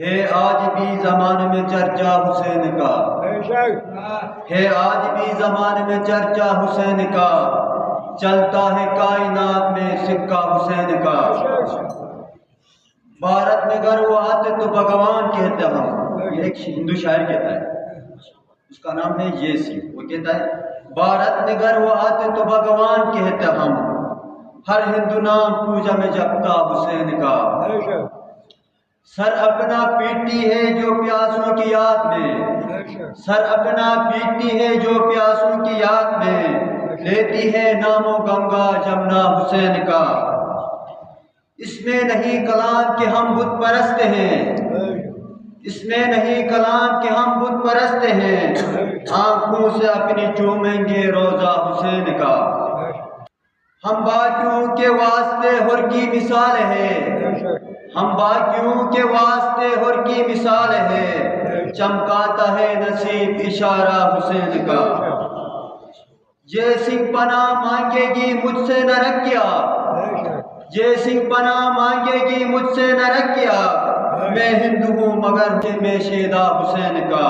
ہے آج بھی زمانے میں چرچا حسین کا، ہے آج بھی زمانے میں چرچا حسین کا، چلتا ہے کائنات میں سکہ حسین کا۔ بھارت میں گر وہ آتے تو بھگوان کہتے ہم، یہ ایک ہندو شاعر کہتا ہے، اس کا نام ہے یہ سی، وہ کہتا ہے بھارت میں گر وہ آتے تو بھگوان کہتے ہم، ہر ہندو نام پوجا میں جپتا حسین کا۔ سر اپنا پیٹی ہے جو پیاسوں کی یاد میں، سر اپنا پیٹی ہے جو پیاسوں کی یاد میں، لیتی ہے نام و گنگا جمنا حسین کا۔ اس میں نہیں کلام کہ ہم بت پرست ہیں، اس میں نہیں کلام کہ ہم بت پرست ہیں، آنکھوں سے اپنی چومیں گے روضہ حسین کا۔ ہم باقیوں کے واسطے ہر کی مثال ہے، ہم باقیوں کے واسطے ہر کی مثال ہے، چمکاتا ہے نصیب اشارہ حسین کا۔ یہ سنگھ پناہ مانگے گی مجھ سے نہ رکھیا، یہ سنگھ پناہ مانگے گی مجھ سے نہ رکھیا، میں ہندو ہوں مگر میں شیدا حسین کا،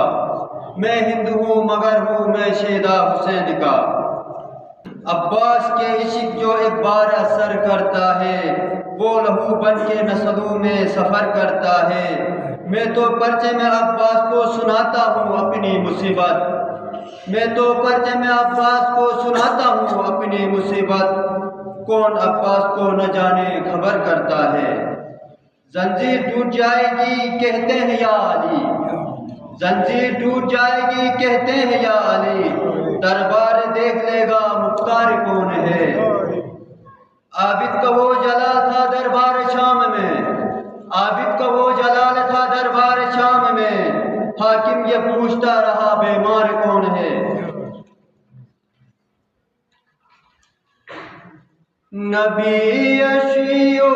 میں ہندو ہوں مگر ہوں میں شیدا حسین کا۔ عباس کے عشق جو ایک بار اثر کرتا ہے، وہ لہو بن کے نسلوں میں سفر کرتا ہے، میں تو پرچم عباس کو سناتا ہوں اپنی مصیبت، میں تو پرچم عباس کو سناتا ہوں اپنی مصیبت، کون عباس کو نہ جانے خبر کرتا ہے۔ زنجیر ٹوٹ جائے گی کہتے ہیں یا علی، زنجیر ٹوٹ جائے گی کہتے ہیں یا علی، دربار دیکھ لے گا مختار کون ہے۔ عابد کا وہ جلال تھا دربار شام میں، عابد کا وہ جلال تھا دربار شام میں، حاکم یہ پوچھتا رہا بیمار کون ہے۔ نبی اشیو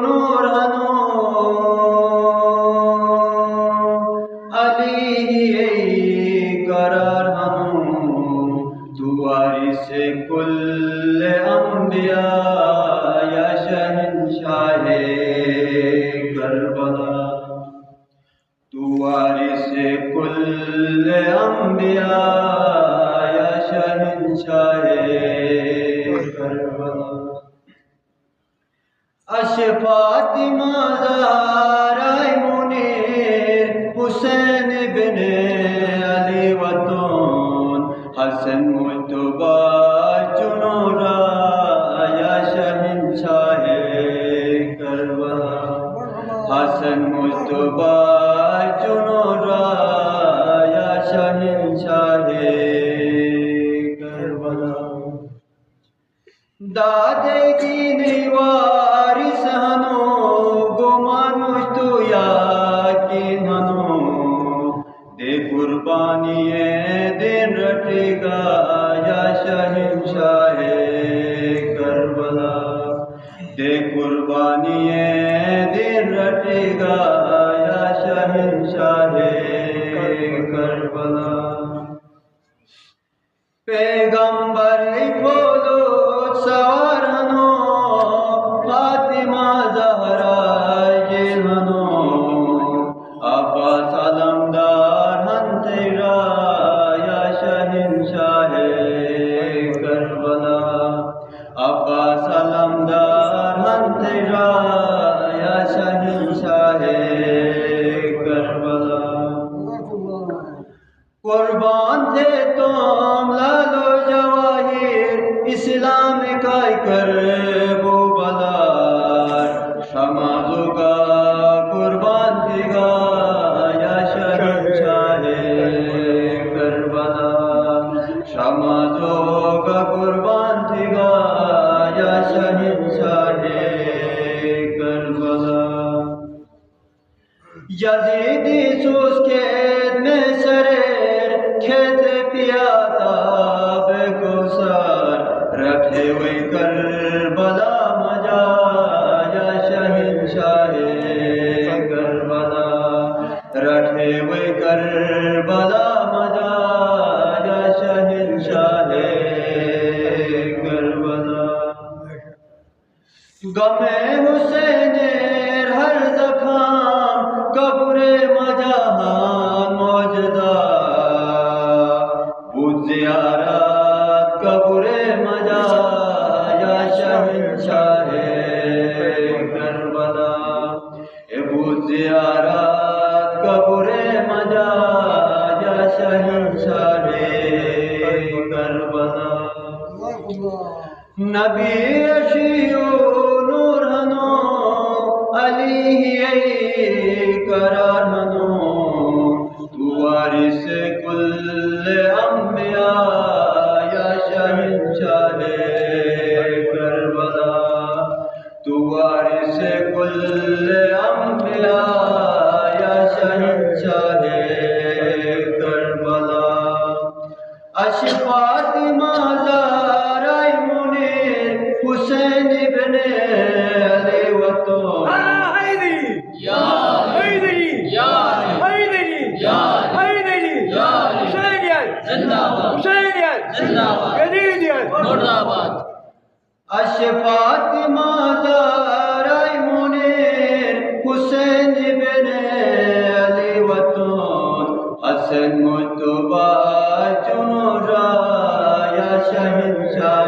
نور ہنو علی قرار ہنو، تو وارث کل انبیاء یا شہنشاہ کربلا، تو وارث کل انبیاء یا شہنشاہ کربلا۔ فاطمہ زہرا منیر حسین بن علی وطن، حسن مجتبی چنورا یا شہنشاہ کربلا، حسن مجتبی چنورا یا شہنشاہ کربلا۔ دادے کی نیوارث ہنو گمانوش تو یاقین ہنو، دے قربانی دن رٹے گا یا شہنشاہ کربلا، دے قربانی دن رٹے گا یا شہنشاہ کربلا۔ پیغمبر بولو سوار ہنو، فاطمہ زہرا یہ ہنو، عباس علمدار ہن تیرا یا شہنشاہ کربلا، عباس علمدار ہن تیرا یا شہنشاہ کربلا۔ قربان تھے تم لالو جواہر اسلام کا کرب و بلار، شمازو کا قربان تھے گا یا شہنشاہ کربلا، شمازو کا قربان تھے گا یا شہنشاہ کربلا۔ یزیدی سوز کھیت میں سریر کھیت پیا تاب کوثر، رکھے ہوئے کربلا مجا یا شہنشاہ کربلا، رکھے ہوئے کربلا مجا یا شہنشاہ کربلا۔ غم حسین ہر زخم کب زیارت قبر مجا یا شہنشاہ کربلا نبی اشیو نور ہنو علی ہی قرار ہنو تو وارث کل انبیاء یا شہنشاہ کربلا تو وارث کل انبیاء یا شہنشاہ کربلا فاطمہ زہرا منیر حسین ابن علی وطن یا حیدری یا حیدری یا حیدری یا حسینیت زندہ باد حسینیت زندہ باد یزیدیت مرد آباد فاطمہ زہرا منیر حسین ابن علی وطن حسن مجتبی چنو را یا شہنشاہ